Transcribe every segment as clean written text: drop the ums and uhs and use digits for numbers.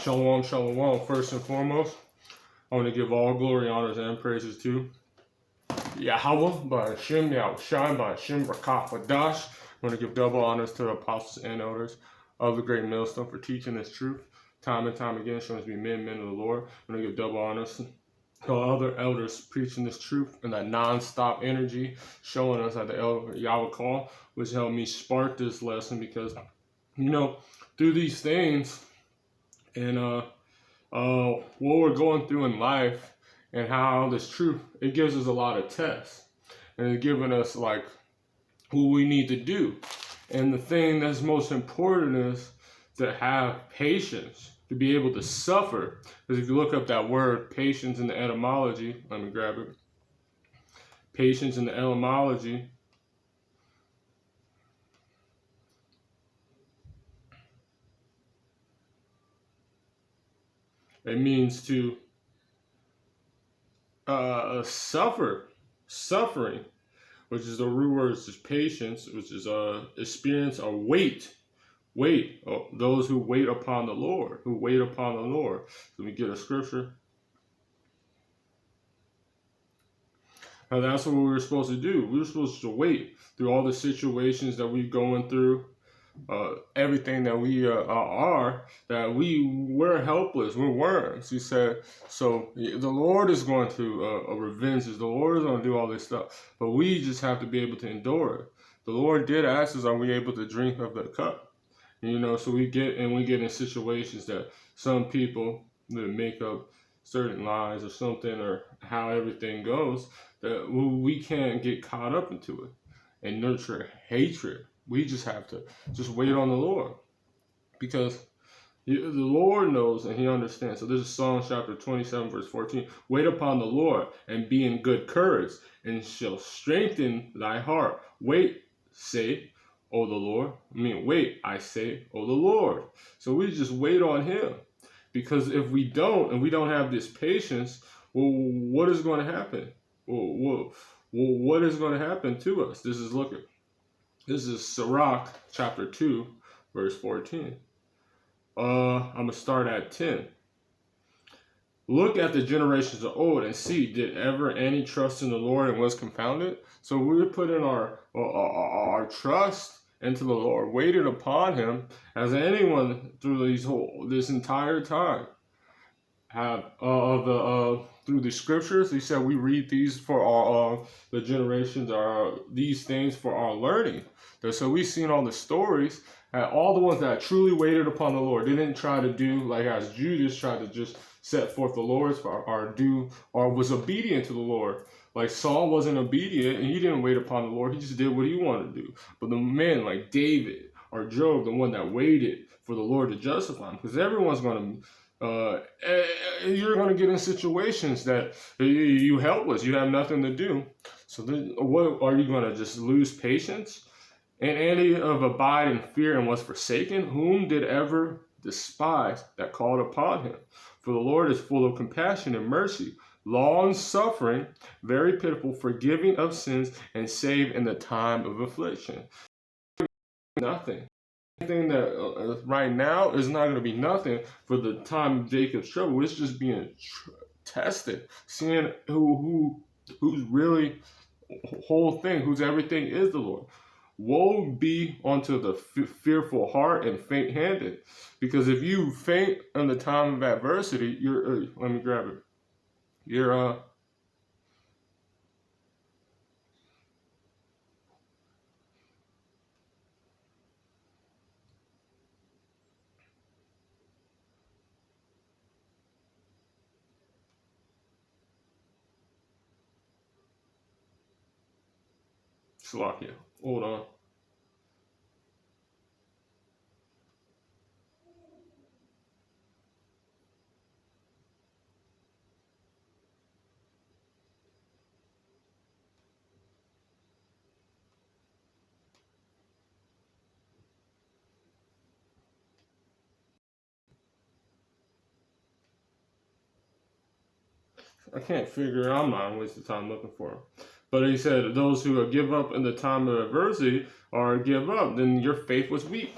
Shalom, shalom. First and foremost, I want to give all glory, honors, and praises to Yahweh, by Hashem, Yahushai, by Hashem, Rakah, Wadash. I want to give double honors to the apostles and elders of the great millstone for teaching this truth time and time again, showing us to be men of the Lord. I want to give double honors to all other elders preaching this truth and that non-stop energy, showing us that the elder Yahweh call, which helped me spark this lesson because, through these things and what we're going through in life and how this truth, it gives us a lot of tests and it's giving us like what we need to do. And the thing that's most important is to have patience, to be able to suffer. Because if you look up that word patience in the etymology, let me grab it. Patience in the etymology, it means to suffering, which is the root word is patience, which is experience or wait. Those who wait upon the Lord, So we get a scripture. Now that's what we were supposed to do. We were supposed to wait through all the situations that we're going through. Everything that we are, that we're helpless, we're worms. He said, so the Lord is going to revenge us. The Lord is going to do all this stuff, but we just have to be able to endure it. The Lord did ask us, are we able to drink of the cup? So we get in situations that some people that make up certain lies or something, or how everything goes, that we can't get caught up into it and nurture hatred. We just have to just wait on the Lord, because the Lord knows and he understands. So this is Psalm chapter 27, verse 14. Wait upon the Lord and be in good courage, and shall strengthen thy heart. Wait, say, O the Lord. Wait, I say, O the Lord. So we just wait on him, because if we don't, and we don't have this patience, well, what is going to happen? Well, what is going to happen to us? This is Sirach chapter 2, verse 14. I'm going to start at 10. Look at the generations of old and see, did ever any trust in the Lord and was confounded? So we put in our trust into the Lord, waited upon him, as anyone through this entire time have through the scriptures. He said we read these for the generations, these things for our learning. So we've seen all the stories, all the ones that truly waited upon the Lord. They didn't try to do like as Judas tried to just set forth the Lord's or was obedient to the Lord. Like Saul wasn't obedient and he didn't wait upon the Lord. He just did what he wanted to do. But the men like David or Job, the one that waited for the Lord to justify him, because everyone's going to you're going to get in situations that you helpless, you have nothing to do. So then, what are you going to just lose patience? And any of abide in fear and was forsaken, whom did ever despise that called upon him? For the Lord is full of compassion and mercy, long suffering, very pitiful, forgiving of sins, and save in the time of affliction. Nothing. Anything that right now is not going to be nothing for the time of Jacob's trouble. It's just being tested, seeing who's really whole thing, whose everything is the Lord. Woe be unto the fearful heart and faint-handed, because if you faint in the time of adversity, you're let me grab it. You're Slovakia. Hold on. I can't figure it out. I'm not wasting time looking for him. But he said, those who give up in the time of adversity or give up, then your faith was weak.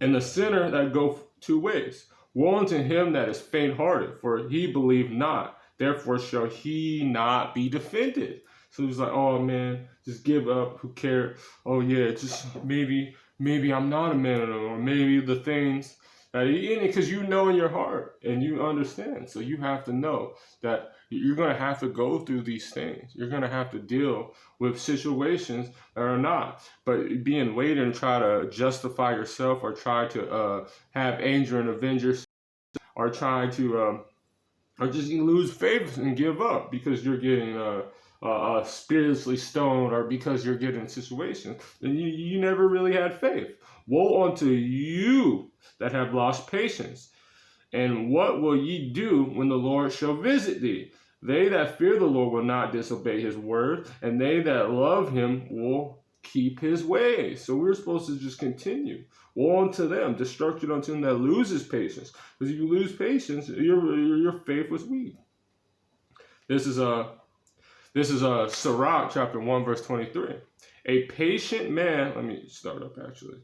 and the sinner that go 2 ways. Woe unto him that is faint-hearted, for he believed not. Therefore shall he not be defended. So he's like, oh man, just give up. Who cares? Oh yeah, just maybe I'm not a man of the Lord. Maybe the things that because you know in your heart and you understand. So you have to know that you're going to have to go through these things. You're going to have to deal with situations that are not. But being waiting and try to justify yourself or try to have anger and avenge yourself or try to or just you lose faith and give up because you're getting spiritually stoned or because you're getting situations, then you never really had faith. Woe unto you that have lost patience. And what will ye do when the Lord shall visit thee? They that fear the Lord will not disobey his word, and they that love him will keep his ways. So we're supposed to just continue. Woe unto them, destruction unto him that loses patience. Because if you lose patience, your faith was weak. This is Sirach chapter 1 verse 23. A patient man, let me start up actually.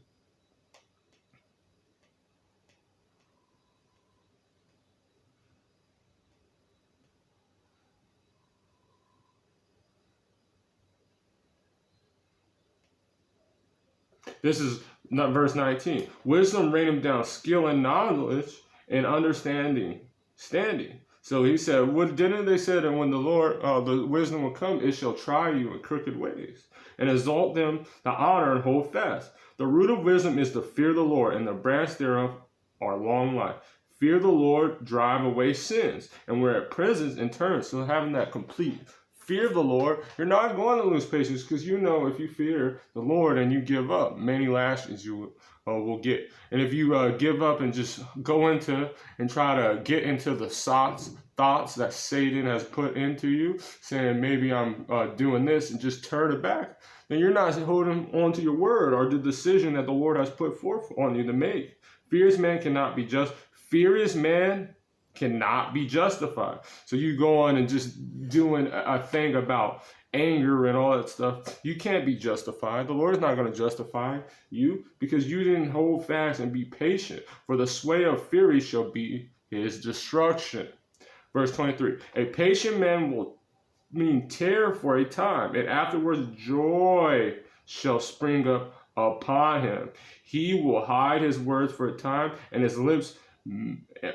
This is not verse 19. Wisdom rain him down, skill and knowledge and understanding, standing. So he said, what didn't they say that when the Lord, the wisdom will come, it shall try you in crooked ways and exalt them to honor and hold fast. The root of wisdom is to fear the Lord, and the branch thereof are long life. Fear the Lord, drive away sins, and we're at presence in turn. So having that complete fear the Lord, you're not going to lose patience because you know if you fear the Lord and you give up, many lashes you will get. And if you give up and just go into and try to get into the thoughts that Satan has put into you, saying maybe I'm doing this and just turn it back, then you're not holding on to your word or the decision that the Lord has put forth on you to make. Furious man cannot be just. Furious man cannot be justified. So you go on and just doing a thing about anger and all that stuff. You can't be justified. The Lord is not going to justify you because you didn't hold fast and be patient. For the sway of fury shall be his destruction. Verse 23. A patient man will mean terror for a time, and afterwards joy shall spring up upon him. He will hide his words for a time, and his lips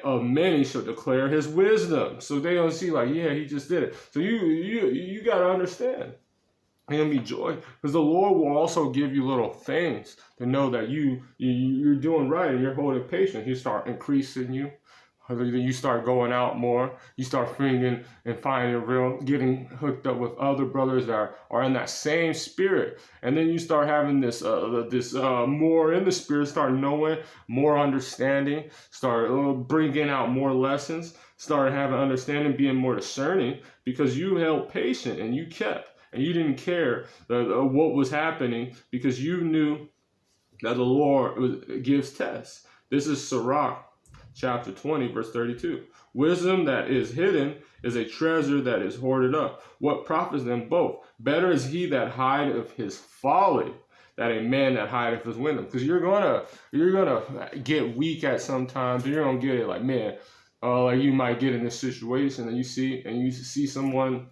of many shall declare his wisdom. So they don't see like, yeah, he just did it. So you got to understand. It'll be joy because the Lord will also give you little things to know that you're doing right and you're holding patience. He start increasing you. You start going out more. You start finding getting hooked up with other brothers that are in that same spirit. And then you start having this more in the spirit, start knowing, more understanding, start bringing out more lessons, start having understanding, being more discerning because you held patient and you kept. And you didn't care what was happening because you knew that the Lord gives tests. This is Sirach chapter 20, verse 32. Wisdom that is hidden is a treasure that is hoarded up. What profits them both? Better is he that hideth his folly than a man that hideth his wisdom. Because you're gonna get weak at some times. You're gonna get it like, man, like you might get in this situation and you see someone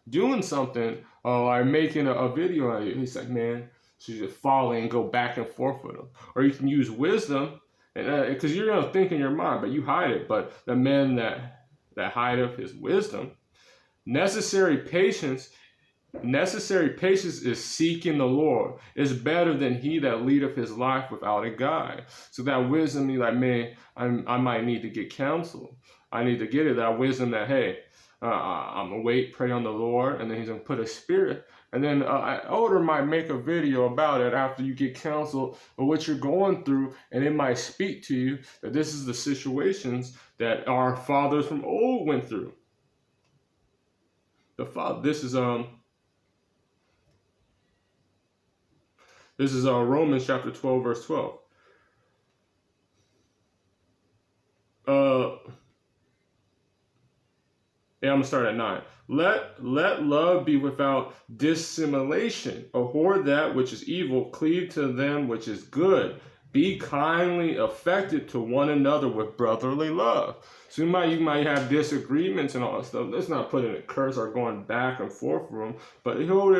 doing something, like making a video on you. He's like, man, so you just follow and go back and forth with them. Or you can use wisdom, and because you're gonna think in your mind, but you hide it. But the man that hideth his wisdom, necessary patience is seeking the Lord. Is better than he that leadeth his life without a guide. So that wisdom, you're like, man, I might need to get counsel. I need to get it. That wisdom that, hey, I'm gonna wait, pray on the Lord, and then he's gonna put a spirit. And then an elder might make a video about it after you get counsel of what you're going through, and it might speak to you that this is the situations that our fathers from old went through. This is Romans chapter 12, verse 12. Yeah, I'm gonna start at 9. Let love be without dissimulation. Abhor that which is evil, cleave to them which is good. Be kindly affected to one another with brotherly love. So you might have disagreements and all that stuff. Let's not put in a curse or going back and forth from them, but hold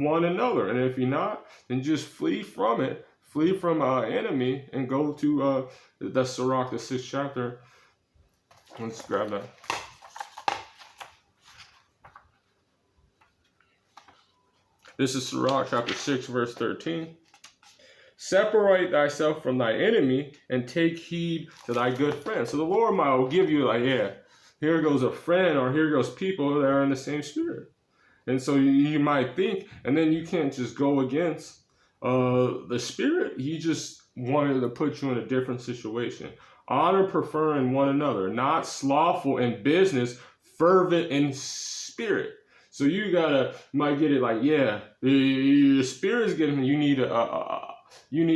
one another. And if you're not, then just flee from it. Flee from enemy and go to the Sirach, the 6th chapter. Let's grab that. This is Sirach chapter 6, verse 13. Separate thyself from thy enemy and take heed to thy good friend. So the Lord will give you like, yeah, here goes a friend, or here goes people that are in the same spirit. And so you might think, and then you can't just go against the spirit. He just wanted to put you in a different situation. Honor, preferring one another, not slothful in business, fervent in spirit. So you might get it like, yeah, the spirit's getting, you need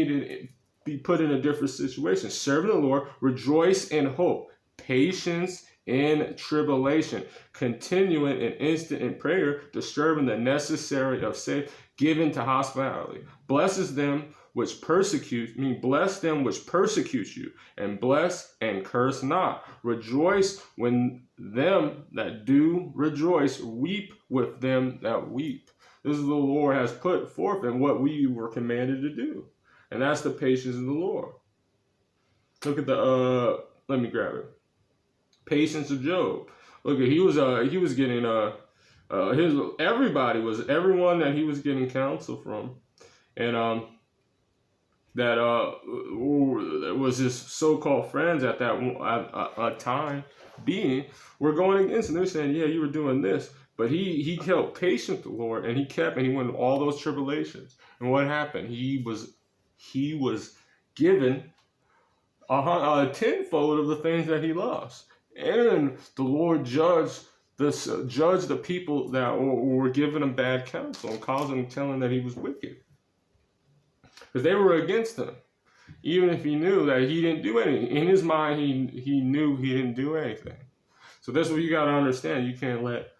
to be put in a different situation. Serving the Lord, rejoice in hope, patience in tribulation, continuing and instant in prayer, disturbing the necessary of faith, given to hospitality. Blesses them which bless them which persecute you, and bless and curse not. Rejoice when them that do rejoice, weep with them that weep. This is the Lord has put forth and what we were commanded to do. And that's the patience of the Lord. Look at let me grab it. Patience of Job. Look at he was getting everyone that he was getting counsel from, and that was his so-called friends at that time being were going against him. They're saying, yeah, you were doing this, but he held patient with the Lord, and he went through all those tribulations. And what happened? He was given a tenfold of the things that he lost. And the Lord judged the people that were giving him bad counsel and causing telling that he was wicked. Because they were against him. Even if he knew that he didn't do anything. In his mind, he knew he didn't do anything. So that's what you got to understand. You can't let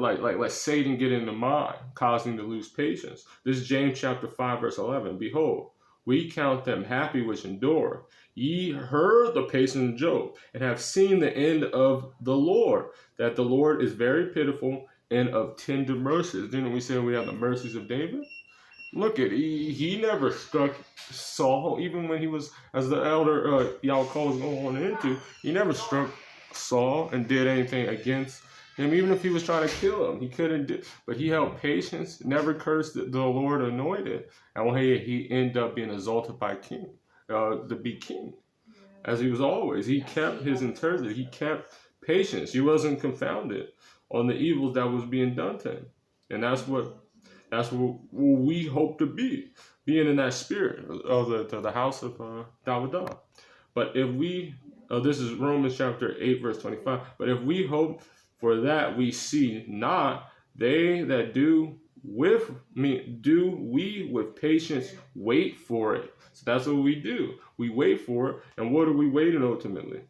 like Satan get in the mind, causing to lose patience. This is James chapter 5, verse 11. Behold, we count them happy which endure. Ye heard the patience of Job, and have seen the end of the Lord, that the Lord is very pitiful and of tender mercies. Didn't we say we have the mercies of David? Look at he never struck Saul, even when he was, as the elder Yalko was going into, he never struck Saul and did anything against him. Even if he was trying to kill him, he couldn't do. But he held patience, never cursed the Lord anointed, and when he ended up being exalted by king, to be king, as he was always. He kept his integrity. He kept patience. He wasn't confounded on the evils that was being done to him, and that's what we hope to be, being in that spirit of the house of Davidah. But if we, this is Romans chapter 8, verse 25. But if we hope for that we see not, they that do we with patience wait for it. So that's what we do. We wait for it. And what are we waiting ultimately?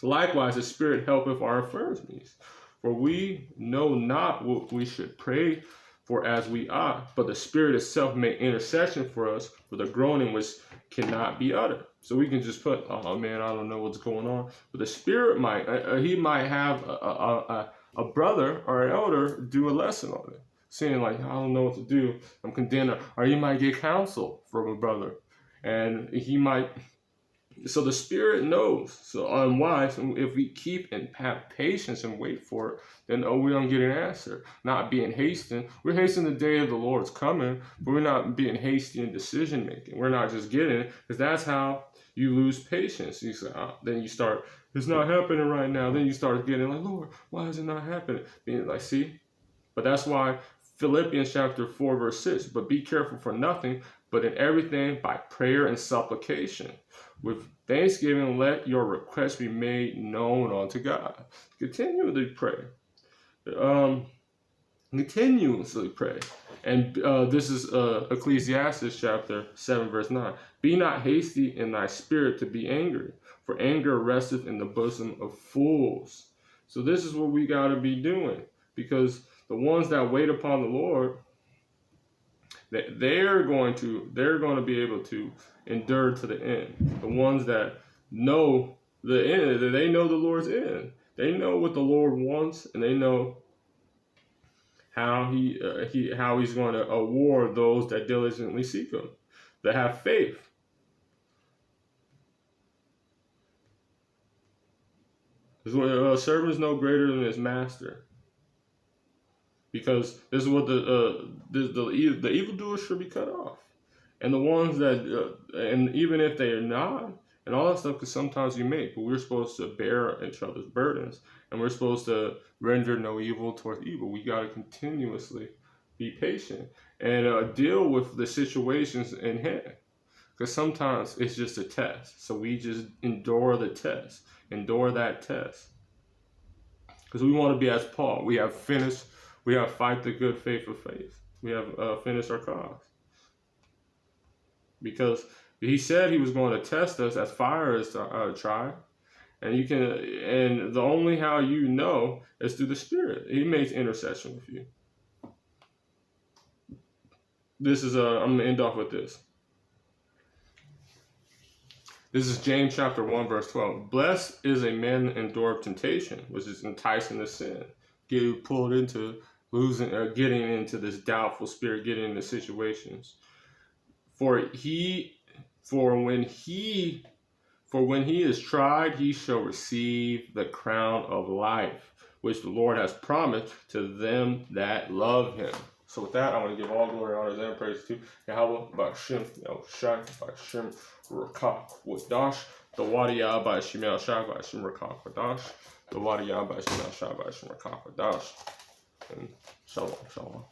Likewise, the Spirit helpeth our infirmities. For we know not what we should pray for as we ought, but the Spirit itself make intercession for us for the groaning which cannot be uttered. So we can just put, oh man, I don't know what's going on. But the Spirit might, he might have a brother or an elder do a lesson on it, saying like, I don't know what to do, I'm condemned. Or you might get counsel from a brother, and he might. So the Spirit knows. So unwise, and if we keep and have patience and wait for it, then we don't get an answer. Not being hasty. We're hastening the day of the Lord's coming, but we're not being hasty in decision making. We're not just getting it, because that's how you lose patience. You say, then you start, it's not happening right now. Then you start getting like, Lord, why is it not happening? Being like, see? But that's why Philippians chapter 4, verse 6, but be careful for nothing, but in everything by prayer and supplication. With thanksgiving, let your requests be made known unto God. Continually pray. Continuously pray. And this is Ecclesiastes chapter 7, verse 9. Be not hasty in thy spirit to be angry, for anger resteth in the bosom of fools. So this is what we got to be doing, because the ones that wait upon the Lord, they're going to be able to endure to the end. The ones that know the end, they know the Lord's end. They know what the Lord wants, and they know how how he's going to award those that diligently seek him, that have faith. A servant is no greater than his master, because this is what the evildoers should be cut off, and the ones that and even if they are not, and all that stuff, because sometimes you make, but we're supposed to bear each other's burdens, and we're supposed to render no evil towards evil. We got to continuously be patient and deal with the situations in hand, because sometimes it's just a test. So we just endure the test, endure that test, because we want to be as Paul. We have fight the good faith of faith. We have finished our cause. Because he said he was going to test us as fire is tried, and and the only how you know is through the Spirit. He makes intercession with you. This is I'm gonna end off with this. This is James chapter 1 verse 12. Blessed is a man that endureth temptation, which is enticing to sin, getting pulled into getting into this doubtful spirit, getting into situations. For when he is tried, he shall receive the crown of life, which the Lord has promised to them that love him. So with that, I want to give all glory, honor, and praise to Yahweh, Ba'Shem, Shai, Ba'Shem, Rakah, Wadash, the Wadiyah, Ba'Shem, Shai, Ba'Shem, Rakah, Wadash, the Wadiyah, Ba'Shem, Shai, Ba'Shem, Rakah, Wadash, and Shalom, Shalom.